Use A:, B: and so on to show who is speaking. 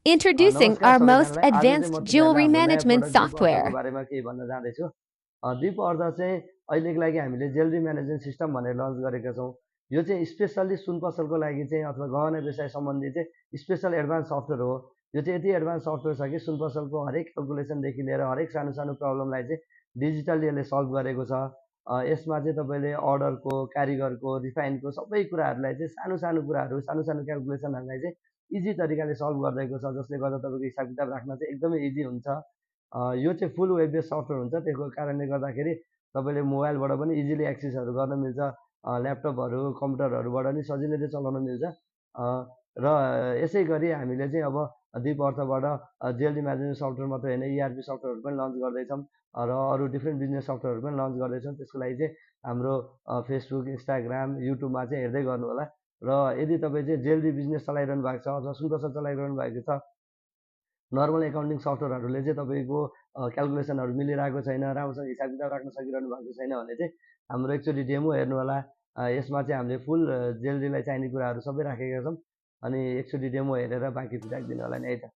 A: Introducing
B: नमस्कार
A: our most
B: सबैजनालाई। आज चाहिँ म
A: advanced
B: तपाईँहरूलाई
A: jewelry
B: हाम्रो नयाँ
A: management
B: प्रोडक्ट दिप अर्थको
A: software.
B: बारेमा केही भन्न जाँदैछु। दिप अर्थ चाहिँ अहिलेको लागि हामीले ज्वेलरी म्यानेजमेन्ट सिस्टम भनेर लन्च गरेका छौँ। यो चाहिँ स्पेसल्ली सुन पसलको लागि चाहिँ अथवा गहना व्यवसाय सम्बन्धी चाहिँ स्पेसल एडभान्स सफ्टवेयर हो। यो चाहिँ यति एडभान्स सफ्टवेयर छ कि सुन पसलको हरेक क्यालकुलेसनदेखि लिएर हरेक सानो सानो प्रब्लमलाई चाहिँ डिजिटल्ली यसले सल्भ गरेको छ। यसमा चाहिँ तपाईँले अर्डरको, कारिगरको, रिफाइनको सबै कुराहरूलाई चाहिँ सानो सानो कुराहरू, सानो सानो क्यालकुलेसनहरूलाई चाहिँ इजी तरिकाले सल्भ गरिदिएको छ, जसले गर्दा तपाईँको हिसाब किताब राख्न चाहिँ एकदमै इजी हुन्छ। यो चाहिँ फुल वेब बेस्ड सफ्टवेयर हुन्छ। त्यसको कारणले गर्दाखेरि तपाईँले मोबाइलबाट पनि इजिली एक्सेसहरू गर्न मिल्छ, ल्यापटपहरू, कम्प्युटरहरूबाट पनि सजिलैले चलाउन मिल्छ। र यसै गरी हामीले चाहिँ अब दिप अर्थबाट ज्वेलरी म्यानेजमेन्ट सफ्टवेयर मात्रै होइन, इआरपी सफ्टवेयरहरू पनि लन्च गर्दैछौँ र अरू डिफ्रेन्ट बिजनेस सफ्टवेयरहरू पनि लन्च गर्दैछौँ। त्यसको लागि चाहिँ हाम्रो फेसबुक, इन्स्टाग्राम, युट्युबमा चाहिँ हेर्दै गर्नु होला। र यदि तपाईँ चाहिँ ज्वेलरी बिजनेस चलाइरहनु भएको छ अथवा सुन पसल चलाइरहनु भएको छ, नर्मल एकाउन्टिङ सफ्टवेयरहरूले चाहिँ तपाईँको क्यालकुलेसनहरू मिलिरहेको छैन, राम्रोसँग हिसाब किताब राख्न सकिरहनु भएको छैन भने चाहिँ हाम्रो एकचोटि डेमो हेर्नु होला। यसमा चाहिँ हामीले फुल ज्वेलरीलाई चाहिने कुराहरू सबै राखेका छौँ। अनि एकचोटि डेमो हेरेर बाँकी फिडब्याक दिनु होला नि है त।